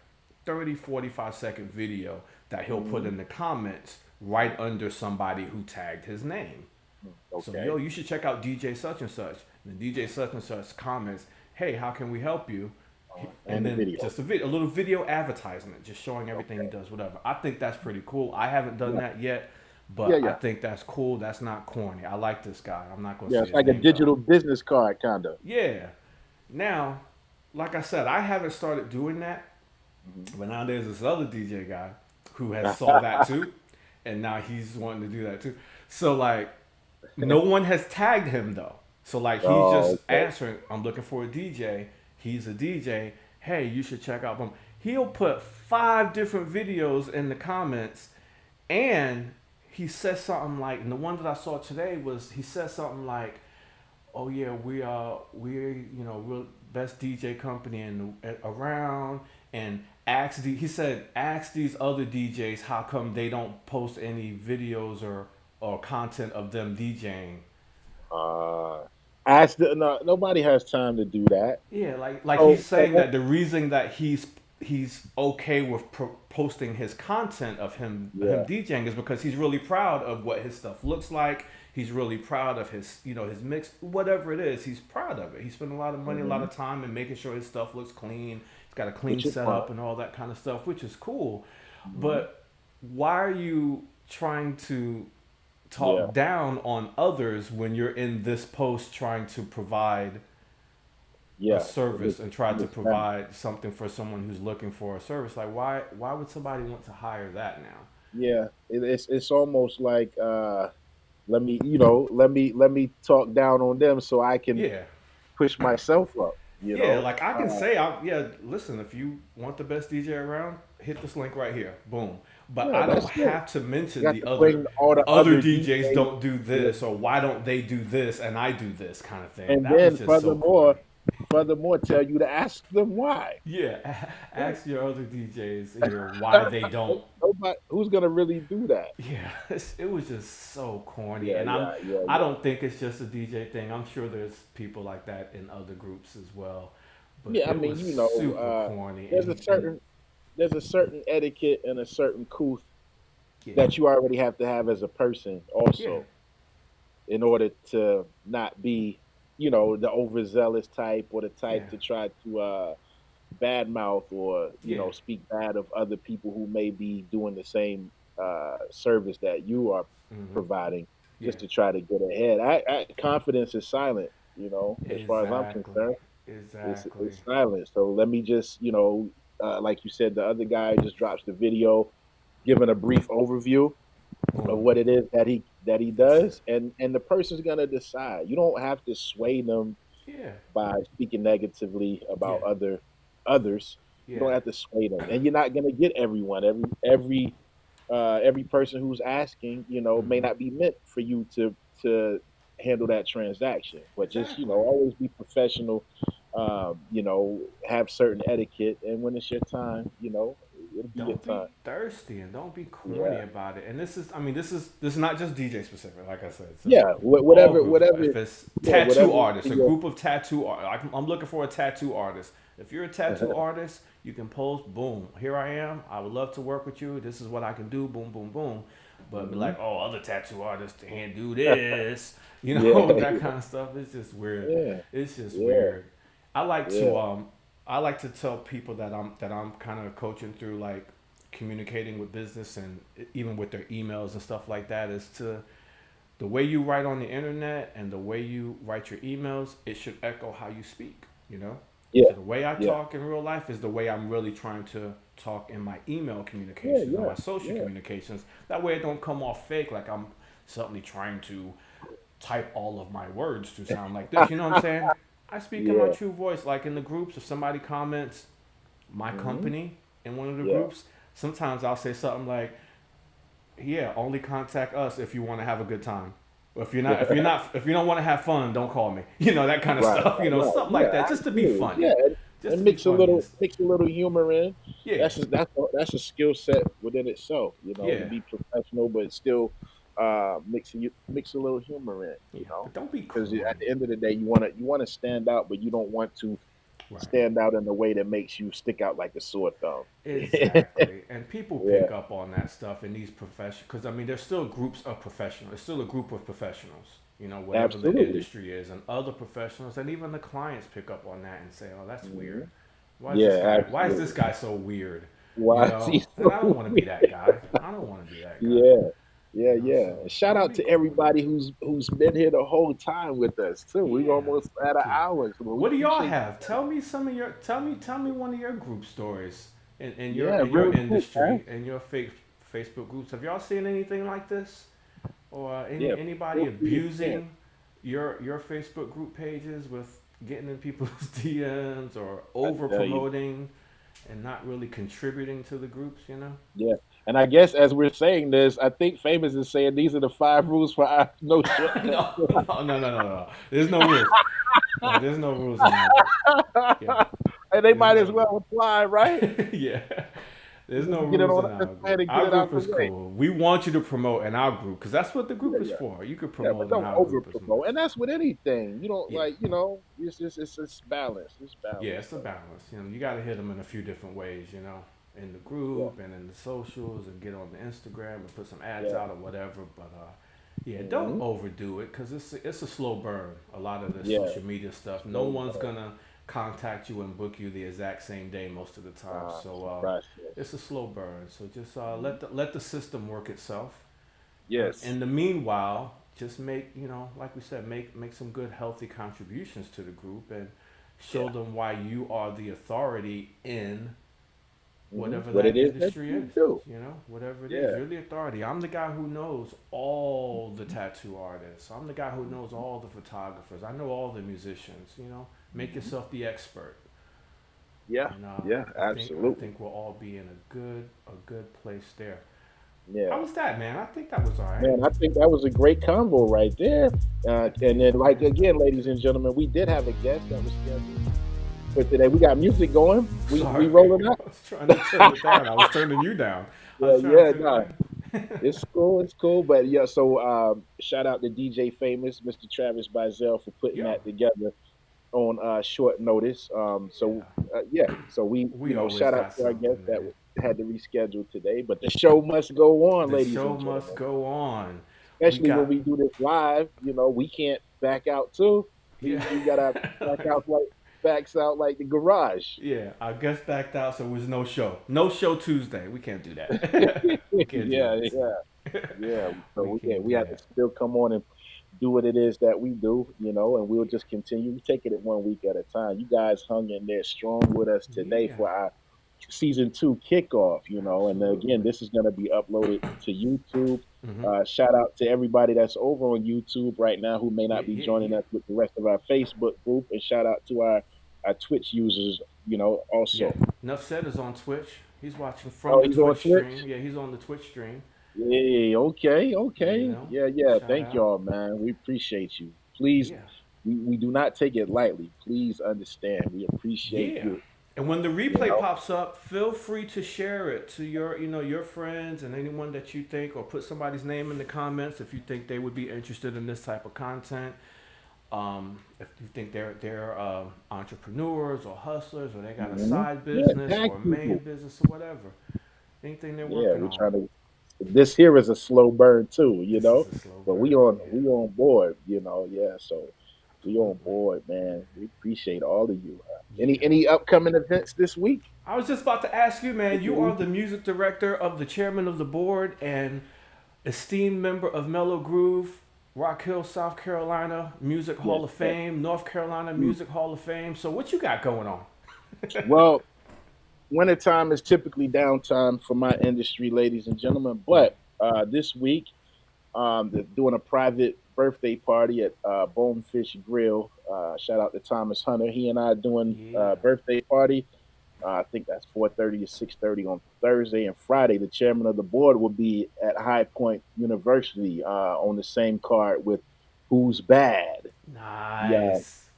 30, 45-second video that he'll put in the comments right under somebody who tagged his name. Okay. So, you should check out DJ such and such. And the DJ such and such comments, "Hey, how can we help you?" And then just a little video advertisement, just showing everything he does, whatever. I think that's pretty cool. I haven't done that yet, but I think that's cool. That's not corny. I like this guy. I'm not going to say it's like a digital business card, kind of. Yeah. Now, like I said, I haven't started doing that, but now there's this other DJ guy who has saw that too, and now he's wanting to do that too. So like, no one has tagged him though. So like he's just answering, I'm looking for a DJ. He's a DJ. Hey, you should check out him. He'll put 5 different videos in the comments, and he says something like, and the one that I saw today was he said something like, "Oh yeah, we're real best DJ company around," and he said ask these other DJs how come they don't post any videos or content of them DJing. No, nobody has time to do that. Yeah, like he's saying that the reason that he's okay with posting his content of him DJing is because he's really proud of what his stuff looks like. He's really proud of his his mix, whatever it is. He's proud of it. He spent a lot of money, a lot of time in making sure his stuff looks clean. He's got a clean setup and all that kind of stuff, which is cool. But why are you trying to talk down on others when you're in this post trying to provide a service and try to provide something for someone who's looking for a service? Like why would somebody want to hire that now? Yeah, it's almost like let me talk down on them so I can push myself up. Like I can say, listen, if you want the best DJ around, hit this link right here, boom. But I don't have to mention the other DJs don't do this, or why don't they do this and I do this kind of thing. And that then furthermore, tell you to ask them why. Yeah, ask your other DJs here why they don't. Nobody, who's gonna really do that? Yeah, it was just so corny, I don't think it's just a DJ thing. I'm sure there's people like that in other groups as well. But super corny. There's a certain etiquette and a certain couth that you already have to have as a person, also, in order to not be the overzealous type or the type to try to badmouth or speak bad of other people who may be doing the same service that you are providing, just to try to get ahead. Confidence is silent, as far as I'm concerned. Exactly. It's silent. So let me just, like you said, the other guy just drops the video, giving a brief overview of what it is that he does, and the person's gonna decide. You don't have to sway them by speaking negatively about others. You don't have to sway them, and you're not gonna get everyone. Every person who's asking, may not be meant for you to handle that transaction. But just always be professional. Have certain etiquette, and when it's your time, it'll be your time. Be thirsty and don't be corny about it. And this is not just DJ specific, like I said. So whatever. If it's tattoo artists, a group of tattoo artists. I'm looking for a tattoo artist. If you're a tattoo artist, you can post, boom, here I am. I would love to work with you. This is what I can do, boom, boom, boom. But be like, other tattoo artists can't do this. That kind of stuff. It's just weird. Yeah. It's just weird. I like to tell people that I'm kind of coaching through, like, communicating with business and even with their emails and stuff like that, is to the way you write on the internet and the way you write your emails, it should echo how you speak, So the way I talk in real life is the way I'm really trying to talk in my email communications and my social communications. That way it don't come off fake, like I'm suddenly trying to type all of my words to sound like this. You know what I'm saying? I speak in my true voice. Like in the groups, if somebody comments my company in one of the groups, sometimes I'll say something like, only contact us if you want to have a good time. If you don't want to have fun, don't call me. That kind of stuff. Something like that, just to be funny. Yeah, just and mix a little humor in. Yeah, that's a skill set within itself. To be professional, but still mix a little humor in. But don't be, because at the end of the day, you want to stand out, but you don't want to stand out in a way that makes you stick out like a sore thumb. Exactly. And people pick up on that stuff in these professions, because there's still groups of professionals. It's still a group of professionals, whatever the industry is, and other professionals, and even the clients pick up on that and say, "Oh, that's weird. Why is this guy so weird? Why is he so I don't want to be that guy. I don't want to be that guy." Yeah. Shout out to everybody who's been here the whole time with us too. We almost at an hour. So what do y'all have? Tell me one of your group stories in your industry and your Facebook groups. Have y'all seen anything like this? or Yeah, anybody feel free to share. abusing your Facebook group pages with getting in people's DMs or I over tell you. promoting and not really contributing to the groups, you know? Yeah. And I guess as we're saying this, I think Famous is saying these are the 5 rules for our no shortcuts. No. There's no rules. No, there's no rules in our group. Yeah. And they There's might no as well apply, right? yeah. There's no Just get it rules on in up our and group. get Our it out group the is way. cool. We want you to promote in our group because that's what the group Yeah, is yeah. for. You could Yeah, but promote in don't our over group as much. promote. And that's with anything. You don't Yeah. like, it's balance. It's balance. Yeah, it's a balance. You know, you got to hit them in a few different ways, you know, in the Yeah, group and in the socials and get on the Instagram and put some ads yeah. out or whatever. But yeah, don't Hmm. overdo it because it's a slow burn. A lot of this Yeah. social media stuff. No one's gonna contact you and book you the exact same day most of the time. So Process. it's a slow burn. So just let the system work itself. But Yes. in the meanwhile, just make like we said, make some good healthy contributions to the group and show Yeah. them why you are the authority in whatever What it that is that industry you is. do. Whatever it is, Yeah. you're the authority. I'm the guy who knows all the tattoo artists. I'm the guy who knows all the photographers. I know all the musicians. Make yourself the expert. Yeah. And Yeah. I Absolutely. think we'll all be in a good place there. How Yeah. was that, man? I think that was all right. Man, I think that was a great combo right there. And then, like again, ladies and gentlemen, we did have a guest that was scheduled for today. We got music going. We Sorry, rolling up. I was trying to turn it down. I was turning you down. I Yeah, was trying yeah, to turn no, it down. it's cool, it's cool. But yeah, so shout out to DJ Famous, Mr. Travis Bizel, for putting Yo, that together on short notice. So yeah, yeah, so we we always shout out got to our guest something, that man. had to reschedule today, but the show must go on, The ladies show and must gentlemen. go on. We Especially when got we do this live, we can't back out too. yeah, We gotta back out like backs out like the garage. yeah. Our guest backed out, so there was no show. No show Tuesday. We can't do that. We can't do Yeah, that. yeah, yeah. So We can't we do have to that. still come on and do what it is that we do, and we'll just continue taking it one week at a time. You guys hung in there strong with us today Yeah, for our season 2 kickoff, and again, absolutely. this is going to be uploaded to YouTube. Hmm. Shout out to everybody that's over on YouTube right now who may Yeah, not be yeah, joining yeah, us with the rest of our Facebook group, and shout out to our Twitch users, yeah. also. Nuff said is on Twitch. He's watching from Oh, the he's on Twitch Twitch. stream. Yeah, he's on the Twitch stream. Yeah, okay, okay. Yeah, yeah. Shout Thank out. y'all, man. We appreciate you. Please, Yeah. we do not take it lightly. Please understand. We appreciate Yeah. you. And when the You replay know, pops up, feel free to share it to your friends and anyone that you think, or put somebody's name in the comments if you think they would be interested in this type of content. If you think they're entrepreneurs or hustlers, or they got a side yeah, business tag or a main people. business or whatever, anything they're Yeah, working we're on. trying to. This here is a slow burn too, This is a slow but we burn. on Yeah. we on board. Yeah. So we on Absolutely. board, man. We appreciate all of you. Any Yeah. upcoming events this week? I was just about to ask you, man. You are the music director of the chairman of the board and esteemed member of Mellow Groove, Rock Hill, South Carolina Music Yes, Hall of yes. Fame, North Carolina Mm. Music Hall of Fame. So what you got going on? Well, wintertime is typically downtime for my industry, ladies and gentlemen. Yeah. But this week, they're doing a private birthday party at Bonefish Grill. Shout out to Thomas Hunter. He and I are doing a Yeah. birthday party. I think that's 4:30 to 6:30 on Thursday and Friday. The chairman of the board will be at High Point University on the same card with Who's Bad. Yeah, Nice.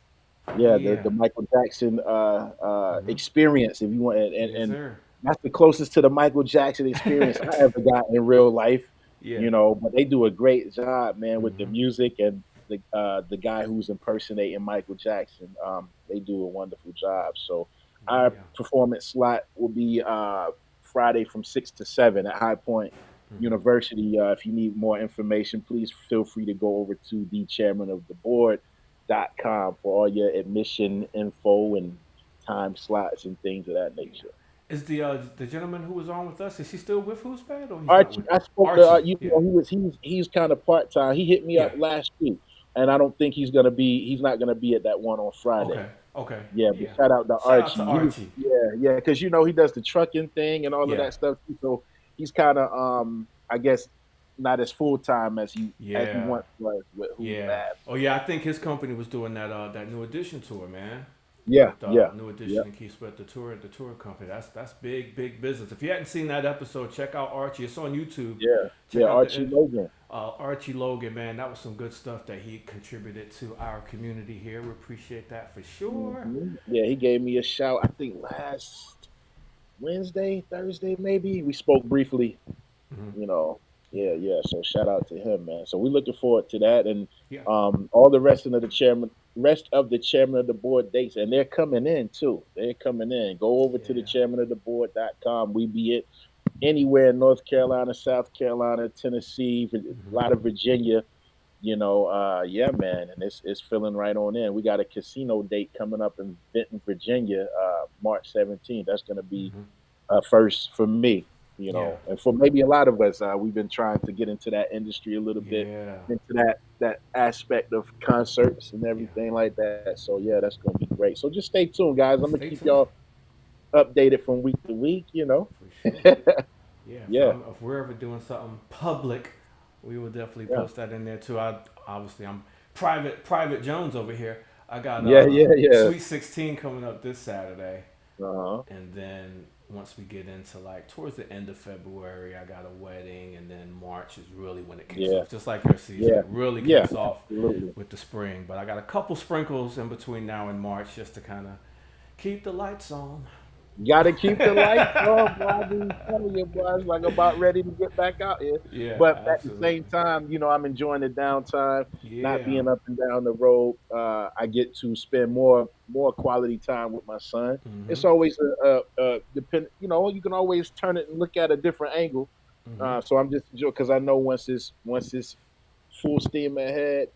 yeah, the Yeah. Michael Jackson Hmm. experience, if you want, Yes, and sir. that's the closest to the Michael Jackson experience I ever got in real life. Yeah. But they do a great job, man, with the Hmm. music and the guy who's impersonating Michael Jackson. They do a wonderful job. So our Yeah. performance slot will be Friday from 6 to 7 at High Point Hmm. University. If you need more information, please feel free to go over to the chairman of the board.com for all your admission info and time slots and things of that Yeah. nature. Is the gentleman who was on with us? Is he still with Who's Bad or he's not Archie, with I spoke to Archie? Yeah. he's kind of part time. He hit me up Yeah. last week, and I don't think he's not gonna be at that one on Friday. Okay. Okay. Yeah, but Yeah. shout out to Shout out to Archie. Archie. Yeah, because he does the trucking thing and all of Yeah. that stuff too. So he's kind of I guess not as full time as he Yeah. once was with Who Yeah. Lab. Oh yeah, I think his company was doing that New Edition tour, man. Yeah, With yeah, New yeah. Edition and Keith Sweat, the tour company. That's big business. If you hadn't seen that episode, check out Archie. It's on YouTube. Yeah, Check yeah, out Archie Logan. Archie Logan, man. That was some good stuff that he contributed to our community here. We appreciate that for sure. Yeah, he gave me a shout. I think last Wednesday, Thursday, maybe we spoke briefly. You know, yeah. So shout out to him, man. So we're looking forward to that, and Yeah. all the rest of the chairman of the board dates, and they're coming in too. They're coming in. Go over to the chairmanoftheboard.com. We be it anywhere in North Carolina, South Carolina, Tennessee, a lot of Virginia. Yeah, man, and it's filling right on in. We got a casino date coming up in Benton, Virginia, March 17th. That's going to be first for me, and for maybe a lot of us. We've been trying to get into that industry a little bit, into that aspect of concerts and everything like that. So yeah, that's going to be great. So just stay tuned, guys. I'm gonna keep y'all updated from week to week. For sure. Yeah. If we're ever doing something public, we will definitely post that in there too. I'm private Jones over here. I got Sweet 16 coming up this Saturday, and then once we get into like towards the end of February, I got a wedding, and then March is really when it kicks off. Just like your season, it really kicks off with the spring. But I got a couple sprinkles in between now and March just to kind of keep the lights on. Gotta keep the lights on, boy. I'm telling you, boy, it's like about ready to get back out here. Yeah, but at the same time, I'm enjoying the downtime, not being up and down the road. I get to spend more quality time with my son. It's always depend. You can always turn it and look at a different angle. So I'm just enjoying because I know once it's full steam ahead.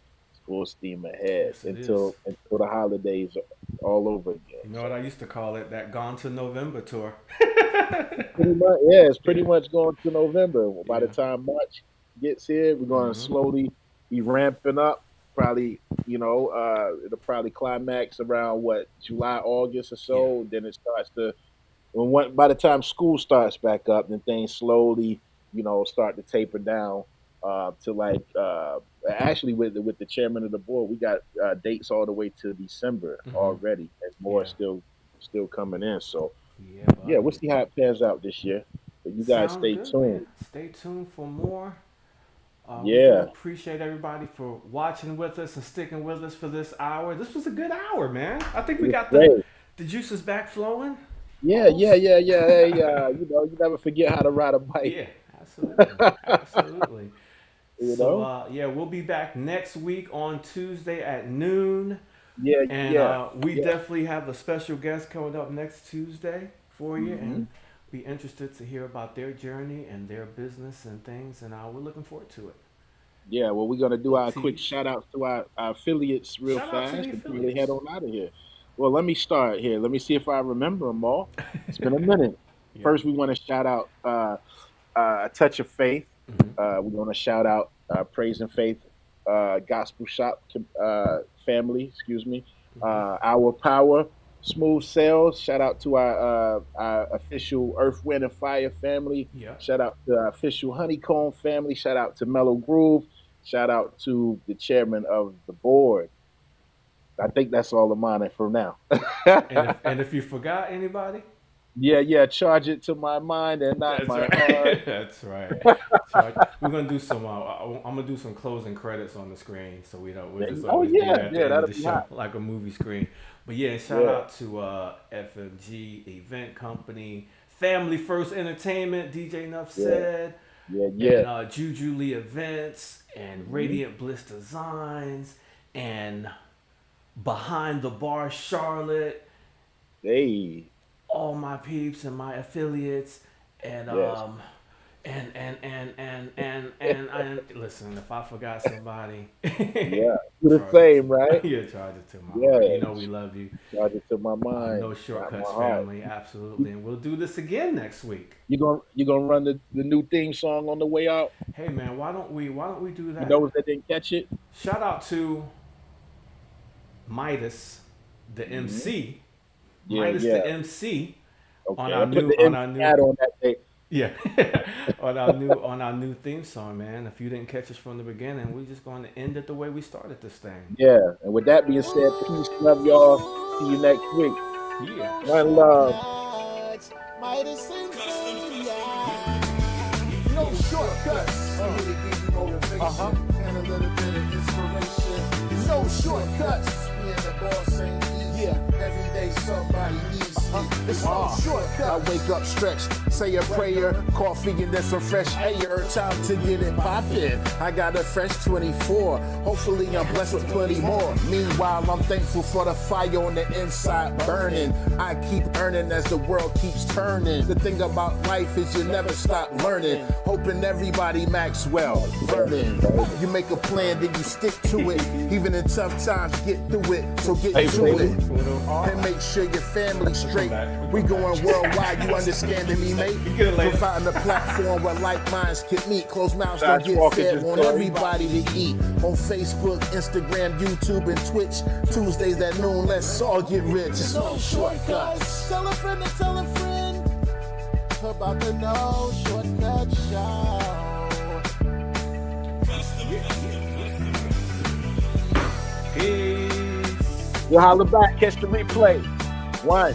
Yes, until the holidays are all over again. You know what I used to call it? That Gone to November tour. Pretty much, it's pretty much going to November. By the time March gets here, we're going to slowly be ramping up. Probably, it'll probably climax around July, August or so. Then it starts to by the time school starts back up, then things slowly, start to taper down. To actually with the chairman of the board, we got dates all the way to December already, and more still coming in. So we'll see how it pans out this year. But you guys stay tuned. Man. Stay tuned for more. We do appreciate everybody for watching with us and sticking with us for this hour. This was a good hour, man. I think we got the juices back flowing. Yeah. Hey, you never forget how to ride a bike. Yeah, absolutely. We'll be back next week on Tuesday at noon. We definitely have a special guest coming up next Tuesday for you, and be interested to hear about their journey and their business and things, and we're looking forward to it. Yeah, well, we're gonna do our quick shout outs to our affiliates real fast before we head on out of here. Well, let me start here. Let me see if I remember them all. It's been a minute. First, we want to shout out A Touch of Faith. We want to shout out Praise and Faith Gospel Shop family. Excuse me. Our Power, Smooth Sales. Shout out to our official Earth, Wind, and Fire family. Shout out to our official Honeycomb family. Shout out to Mellow Groove. Shout out to the chairman of the board. I think that's all of mine for now. and if you forgot anybody, charge it to my mind and not my heart. That's right. We're gonna do some. I'm gonna do some closing credits on the screen, so we don't. We'll just always do that at the end of the show, like a movie screen. But shout out to FMG Event Company, Family First Entertainment, DJ Nuff Said, and Juju Lee Events, and Radiant Bliss Designs, and Behind the Bar Charlotte. Hey. All my peeps and my affiliates, and and listen, if I forgot somebody, do the same, right? Charge it to my heart. We love you. Charge it to my mind. No shortcuts, family. Absolutely, and we'll do this again next week. You gonna run the new theme song on the way out? Hey man, why don't we do that? Those that didn't catch it. Shout out to Midas, the MC. Midas the MC on our new on that day. Yeah, on our new theme song, man. If you didn't catch us from the beginning, we're just going to end it the way we started this thing. Yeah. And with that being said, peace, love y'all. See you next week. Yeah. One love. No shortcuts. I'm here to give you motivation and a little bit of inspiration. No shortcuts. Me and the boss ain't easy. Yeah. Every day somebody needs me. It's no I shortcuts. wake up stretched, say a prayer, coffee and then some fresh air. Time to get it poppin'. I got a fresh 24. Hopefully I'm blessed with plenty more. Meanwhile, I'm thankful for the fire on the inside burning. I keep earning as the world keeps turning. The thing about life is you never stop learning. Hoping everybody Maxwell learning. You make a plan, then you stick to it. Even in tough times, get through it. So get to it. And make sure your family's straight. We going worldwide, you understanding me, mate? Providing a platform where like minds can meet. Closed mouths don't get fed, want everybody to eat. On Facebook, Instagram, YouTube, and Twitch. Tuesdays at noon, let's all get rich. It's no shortcuts. Tell a friend to tell a friend about the No Shortcut Show. Peace. We'll holler back. Catch the replay. One.